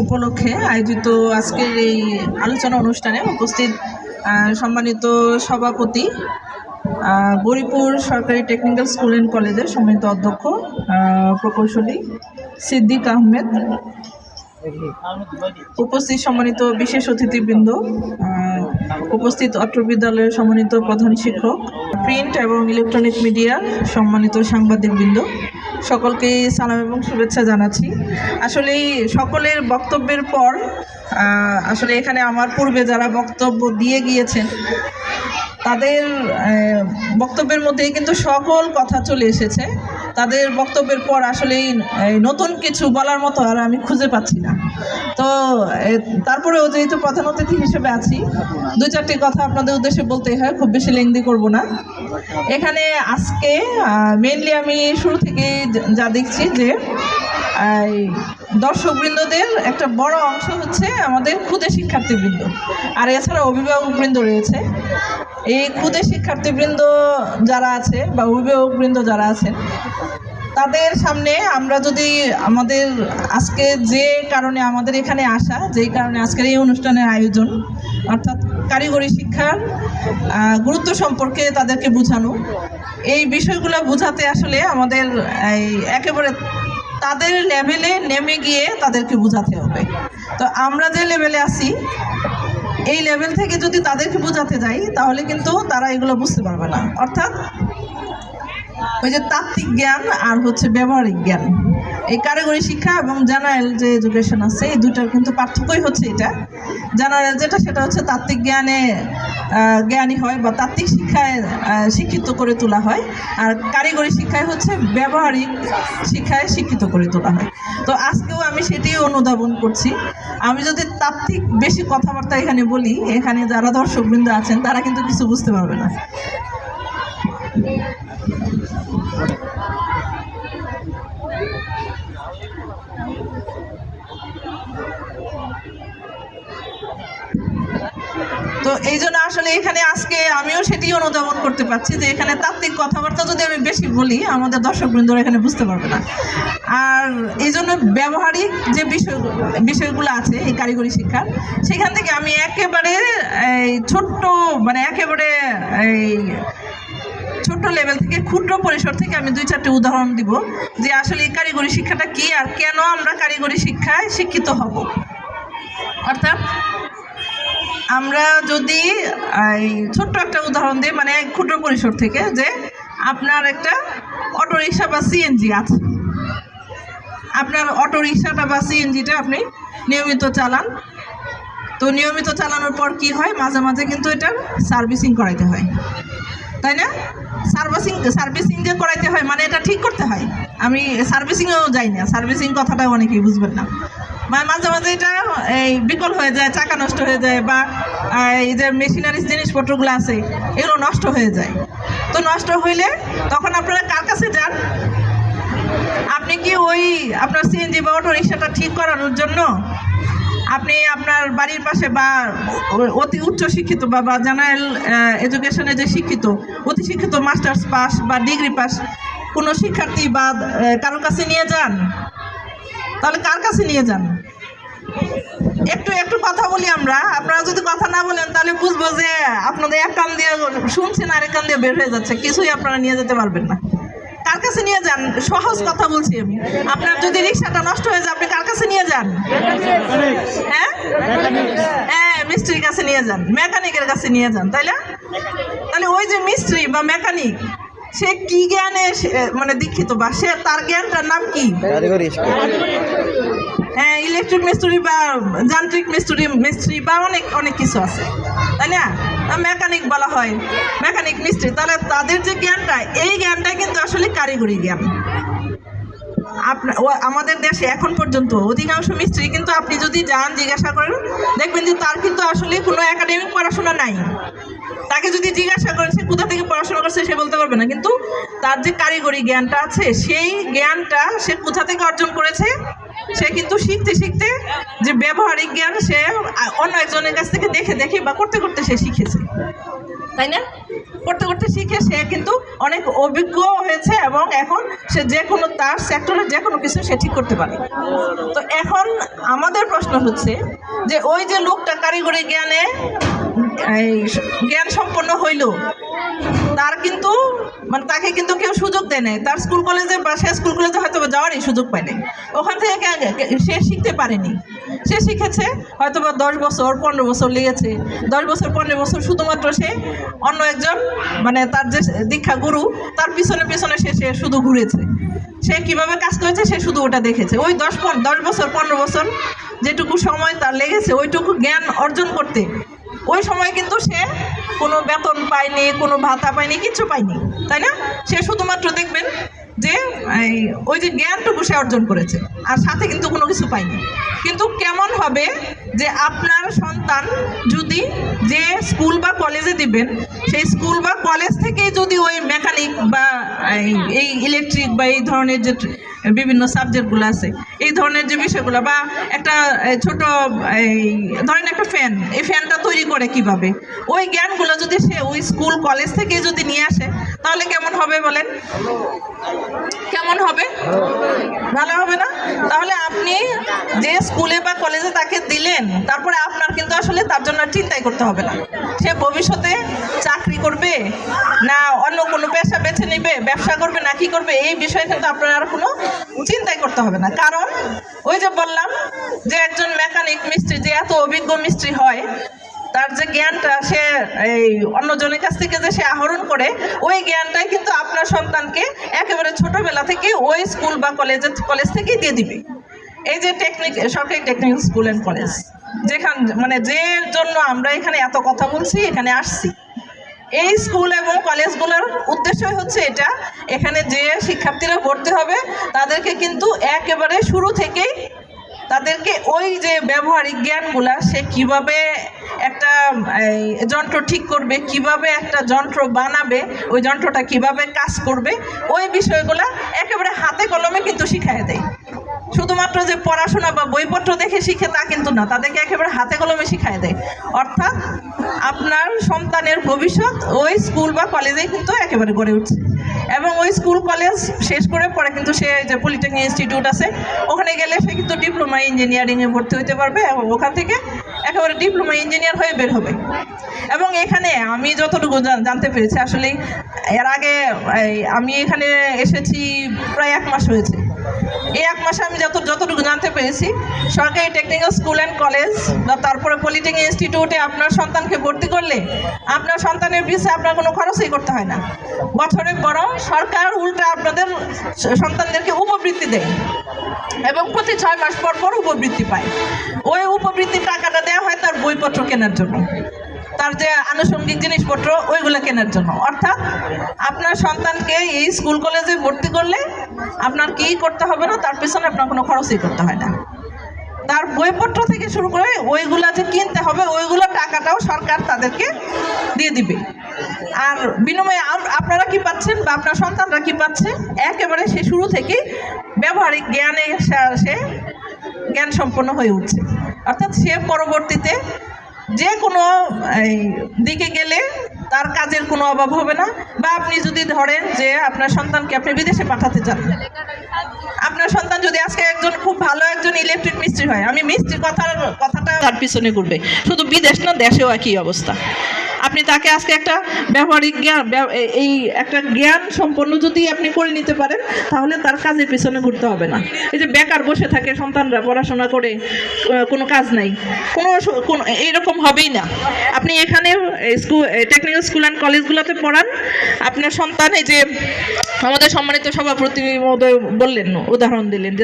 উপলক্ষে আয়োজিত আজকের এই আলোচনা অনুষ্ঠানে উপস্থিত সম্মানিত সভাপতি, গৌরীপুর সরকারি টেকনিক্যাল স্কুল অ্যান্ড কলেজের সম্মানিত অধ্যক্ষ প্রকৌশলী সিদ্দিক আহমেদ, উপস্থিত সম্মানিত বিশেষ অতিথিবৃন্দ, উপস্থিত অত্র বিদ্যালয়ের সম্মানিত প্রধান শিক্ষক, প্রিন্ট এবং ইলেকট্রনিক মিডিয়া সম্মানিত সাংবাদিকবৃন্দ, সকলকে সালাম এবং শুভেচ্ছা জানাচ্ছি। আসলে সকলের বক্তব্যের পর আসলে এখানে আমার পূর্বে যারা বক্তব্য দিয়ে গিয়েছেন তাদের বক্তব্যের মধ্যেই কিন্তু সকল কথা চলে এসেছে। তাদের বক্তব্যের পর আসলে নতুন কিছু বলার মতো আর আমি খুঁজে পাচ্ছি না। তো তারপরেও যেহেতু প্রধান অতিথি হিসেবে আছি, দু চারটি কথা আপনাদের উদ্দেশ্যে বলতেই হয়, খুব বেশি লেংদি করব না। এখানে আজকে মেইনলি আমি শুরু থেকে যা দেখছি যে দর্শকবৃন্দদের একটা বড় অংশ হচ্ছে আমাদের ক্ষুদে শিক্ষার্থীবৃন্দ, আর এছাড়া অভিভাবকবৃন্দ রয়েছে। এই ক্ষুদে শিক্ষার্থীবৃন্দ যারা আছে বা অভিভাবকবৃন্দ যারা আছেন, তাদের সামনে আমরা যদি আমাদের আজকে যে কারণে আমাদের এখানে আসা, যেই কারণে আজকের এই অনুষ্ঠানের আয়োজন, অর্থাৎ কারিগরি শিক্ষার গুরুত্ব সম্পর্কে তাদেরকে বোঝানো, এই বিষয়গুলো বোঝাতে আসলে আমাদের একেবারে তাদের লেভেলে নেমে গিয়ে তাদেরকে বোঝাতে হবে। তো আমরা যে লেভেলে আছি এই লেভেল থেকে যদি তাদেরকে বোঝাতে যাই তাহলে কিন্তু তারা এগুলো বুঝতে পারবে না। অর্থাৎ ওই যে তাত্ত্বিক জ্ঞান আর হচ্ছে ব্যবহারিক জ্ঞান, এই কারিগরি শিক্ষা এবং জেনারেল যে এডুকেশন আছে এই দুটার কিন্তু পার্থক্যই হচ্ছে এটা। জেনারেল যেটা সেটা হচ্ছে তাত্ত্বিক জ্ঞানী হয় বা তাত্ত্বিক শিক্ষায় শিক্ষিত করে তোলা হয়, আর কারিগরি শিক্ষায় হচ্ছে ব্যবহারিক শিক্ষায় শিক্ষিত করে তোলা হয়। তো আজকেও আমি সেটাই অনুধাবন করছি। আমি যদি তাত্ত্বিক বেশি কথাবার্তা এখানে বলি, এখানে যারা দর্শকবৃন্দ আছেন তারা কিন্তু কিছু বুঝতে পারবে না। তো এই জন্য আসলে এখানে আজকে আমিও সেটি অনুধাবন করতে পারছি যে এখানে তাত্ত্বিক কথাবার্তা যদি আমি বেশি বলি আমাদের দর্শকবৃন্দরা এখানে বুঝতে পারবে না। আর এই জন্য ব্যবহারিক যে বিষয়গুলো আছে এই কারিগরি শিক্ষার, সেখান থেকে আমি একেবারে ছোট্ট ছোট্ট লেভেল থেকে, ক্ষুদ্র পরিসর থেকে আমি দুই চারটি উদাহরণ দিব যে আসলে এই কারিগরি শিক্ষাটা কি আর কেন আমরা কারিগরি শিক্ষায় শিক্ষিত হব। অর্থাৎ আমরা যদি ছোট্ট একটা উদাহরণ দিই, মানে ক্ষুদ্র পরিসর থেকে, যে আপনার একটা অটোরিকশা বা সিএনজি আছে, আপনার অটোরিকশাটা বা সিএনজিটা আপনি নিয়মিত চালান। তো নিয়মিত চালানোর পর কি হয়, মাঝে মাঝে কিন্তু এটার সার্ভিসিং করাইতে হয়, তাই না? সার্ভিসিং যে করাইতে হয় মানে এটা ঠিক করতে হয়। আমি সার্ভিসিংয়েও যাই না, সার্ভিসিং কথাটা অনেকেই বুঝবেন না। মাঝে মাঝে এটা বিকল হয়ে যায়, চাকা নষ্ট হয়ে যায়, বা এই যে মেশিনারিজ জিনিসপত্রগুলো আছে এগুলো নষ্ট হয়ে যায়। তো নষ্ট হইলে তখন আপনারা কার কাছে যান? আপনি কি ওই আপনার সিএনজি বা অটো রিক্সাটা ঠিক করানোর জন্য আপনি আপনার বাড়ির পাশে বা অতি উচ্চ শিক্ষিত বা জেনারেল এডুকেশনে যে শিক্ষিত, অতি শিক্ষিত মাস্টার্স পাস বা ডিগ্রি পাস কোনো শিক্ষার্থী বা কারোর কাছে নিয়ে যান? তাহলে কার কাছে নিয়ে যান? একটু কথা বলি আমরা। আপনারা যদি কথা না বলেন তাহলে বুঝবো যে আপনাদের এক কান দিয়ে শুনছেন আর এক কান দিয়ে বের হয়ে যাচ্ছে, কিছুই আপনারা নিয়ে যেতে পারবেন না। কার কাছে নিয়ে যান? সহজ কথা বলছি আমি। আপনার যদি রিক্সাটা নষ্ট হয়ে যায় আপনি কার কাছে নিয়ে যান? হ্যাঁ, মিস্ত্রির কাছে নিয়ে যান, মেকানিকের কাছে নিয়ে যান, তাই না? তাহলে ওই যে মিস্ত্রি বা মেকানিক, সে কি জ্ঞানে মানে দীক্ষিত, বা সে তার জ্ঞানটার নাম কি? হ্যাঁ, ইলেকট্রিক মিস্ত্রি বা যান্ত্রিক মিস্ত্রি বা অনেক কিছু আছে, তাই না? মেকানিক বলা হয়, মেকানিক মিস্ত্রি। তাহলে তাদের যে জ্ঞানটা, এই জ্ঞানটা কিন্তু আসলে কারিগরি জ্ঞান। আমাদের দেশে এখন পর্যন্ত অধিকাংশ মিস্ত্রি কিন্তু আপনি যদি যান জিজ্ঞাসা করেন দেখবেন যে তার কিন্তু আসলে কোনো একাডেমিক পড়াশোনা নাই। তাকে যদি জিজ্ঞাসা করেন সে কোথা থেকে পড়াশোনা করছে সে বলতে পারবে না, কিন্তু তার যে কারিগরি জ্ঞানটা আছে সেই জ্ঞানটা সে কোথা থেকে অর্জন করেছে, সে কিন্তু শিখতে শিখতে যে ব্যবহারিক জ্ঞান সে অন্য একজনের কাছ থেকে দেখে বা করতে করতে সে শিখেছে, তাই না? করতে করতে শিখে সে কিন্তু অনেক অভিজ্ঞ হয়েছে এবং এখন সে যে কোনো তার সেক্টরে যে কোনো কিছু সে ঠিক করতে পারে। তো এখন আমাদের প্রশ্ন হচ্ছে যে ওই যে লোকটা কারিগরি জ্ঞানে জ্ঞান সম্পন্ন হইল, তার কিন্তু মানে তাকে কিন্তু কেউ সুযোগ দেয় নাই, তার স্কুল কলেজে বা সে স্কুল কলেজে হয়তো যাওয়ারই সুযোগ পায় নাই, ওখান থেকে সে শিখতে পারেনি। সে শিখেছে হয়তো বা 10 বছর 15 বছর লেগেছে, 10 বছর 15 বছর শুধুমাত্র সে অন্য একজন মানে তার যে দীক্ষা গুরু তার পিছনে পিছনে সে শুধু ঘুরেছে, সে কিভাবে কাজ করেছে সে শুধু ওটা দেখেছে। ওই 10 বছর 15 বছর যেটুকু সময় তার লেগেছে ওইটুকু জ্ঞান অর্জন করতে, ওই সময় কিন্তু সে কোনো বেতন পায়নি, কোনো ভাতা পায়নি, কিছু পায়নি, তাই না? সে শুধুমাত্র দেখবেন যে ওই যে জ্ঞানটুকু সে অর্জন করেছে আর সাথে কিন্তু কোনো কিছু পায়নি। কিন্তু কেমন হবে যে আপনার সন্তান যদি যে স্কুল বা কলেজে দিবেন সেই স্কুল বা কলেজ থেকেই যদি ওই মেকানিক বা এই ইলেকট্রিক বা এই ধরনের যে বিভিন্ন সাবজেক্টগুলো আছে এই ধরনের যে বিষয়গুলো, বা একটা ছোট ধরেন একটা ফ্যান, এই ফ্যানটা তৈরি করে কিভাবে, ওই জ্ঞানগুলো যদি সে ওই স্কুল কলেজ থেকে যদি নিয়ে আসে তাহলে কেমন হবে বলেন? কেমন হবে? ভালো হবে না? তাহলে আপনি যে স্কুলে বা কলেজে তাকে দিলেন তারপরে আপনার কিন্তু আসলে তার জন্য চিন্তাই করতে হবে না, সে ভবিষ্যতে চাকরি করবে না অন্য কোনো পেশা বেছে নেবে, ব্যবসা করবে না কি করবে, এই বিষয়ে কিন্তু আপনার আর কোনো চিন্তাই করতে হবে না। কারণ ওই যে বললাম যে একজন মেকানিক মিস্ত্রি যে এত অভিজ্ঞ মিস্ত্রি হয়, তার যে জ্ঞানটা সে এই অন্যজনের কাছ থেকে যে সে আহরণ করে ওই জ্ঞানটাই কিন্তু আপনার সন্তানকে একেবারে ছোটবেলা থেকে ওই স্কুল বা কলেজ থেকেই দিয়ে দিবে। এই যে সরকারি টেকনিক্যাল স্কুল অ্যান্ড কলেজ যেখান মানে যে জন্য আমরা এখানে এত কথা বলছি, এখানে আসছি, এই স্কুল এবং কলেজগুলোর উদ্দেশ্যই হচ্ছে এটা, এখানে যে শিক্ষার্থীরা ভর্তি হবে তাদেরকে কিন্তু একেবারে শুরু থেকেই তাদেরকে ওই যে ব্যবহারিক জ্ঞানগুলা, সে কিভাবে একটা যন্ত্র ঠিক করবে, কিভাবে একটা যন্ত্র বানাবে, ওই যন্ত্রটা কিভাবে কাজ করবে, ওই বিষয়গুলা একেবারে হাতে কলমে কিন্তু শিখায় দেয়। শুধুমাত্র যে পড়াশোনা বা বইপত্র দেখে শিখে তা কিন্তু না, তাদেরকে একেবারে হাতে কলমে শিখায় দেয়। অর্থাৎ আপনার সন্তানের ভবিষ্যৎ ওই স্কুল বা কলেজেই কিন্তু একেবারে গড়ে উঠছে, এবং ওই স্কুল কলেজ শেষ করে পরে কিন্তু সে যে পলিটেকনিক ইনস্টিটিউট আছে ওখানে গেলে সে কিন্তু ডিপ্লোমা ইঞ্জিনিয়ারিংয়ে ভর্তি হতে পারবে এবং ওখান থেকে একেবারে ডিপ্লোমা ইঞ্জিনিয়ার হয়ে বের হবে। এবং এখানে আমি যতটুকু জানতে পেরেছি, আসলে এর আগে আমি এখানে এসেছি প্রায় 1 মাস হয়েছে, এই 1 মাসে আমি যতটুকু জানতে পেরেছি, সরকারি টেকনিক্যাল স্কুল অ্যান্ড কলেজ বা তারপরে পলিটেকনিক ইনস্টিটিউটে আপনার সন্তানকে ভর্তি করলে আপনার সন্তানের পিছনে আপনার কোনো খরচই করতে হয় না, বছরে বরং সরকার উল্টা আপনাদের সন্তানদেরকে উপবৃত্তি দেয় এবং প্রতি 6 মাস পর পর উপবৃত্তি পায়। ওই উপবৃত্তির টাকাটা দেওয়া হয় তার বইপত্র কেনার জন্য, তার যে আনুষঙ্গিক জিনিসপত্র ওইগুলো কেনার জন্য। অর্থাৎ আপনার সন্তানকে এই স্কুল কলেজে ভর্তি করলে আপনার কি করতে হবে না, তার পিছনে আপনার কোনো খরচই করতে হয় না, তার বইপত্র থেকে শুরু করে ওইগুলা যে কিনতে হবে ওইগুলো টাকাটাও সরকার তাদেরকে দিয়ে দিবে। আর বিনিময়ে আপনারা কি পাচ্ছেন বা আপনার সন্তানরা কি পাচ্ছে, একেবারে সে শুরু থেকে ব্যবহারিক জ্ঞানে সে জ্ঞান সম্পন্ন হয়ে উঠছে। অর্থাৎ সে পরবর্তীতে যে কোনো দিকে গেলে তার কাজের কোনো অভাব হবে না। বা আপনি যদি ধরেন যে আপনার সন্তানকে আপনি বিদেশে পাঠাতে চান, আপনার সন্তান যদি আজকে একজন খুব ভালো একজন ইলেকট্রিক মিস্ত্রি হয়, আমি মিস্ত্রির কথাটা তার পিছনে ঘুরবে, শুধু বিদেশ না দেশেও একই অবস্থা। আপনি তাকে আজকে একটা ব্যবহারিক জ্ঞান এই একটা জ্ঞান সম্পন্ন যদি আপনি করে নিতে পারেন তাহলে তার কাজের পিছনে ঘুরতে হবে না। এই যে বেকার বসে থাকে সন্তানরা পড়াশোনা করে কোনো কাজ নাই, কোনো এইরকম হবেই না। আপনি এখানে টেকনিক্যাল স্কুল অ্যান্ড কলেজগুলোতে পড়ান, আপনার সন্তান এই যে আমাদের সম্মানিত সভাপতি মহোদয় বললেন, উদাহরণ দিলেন যে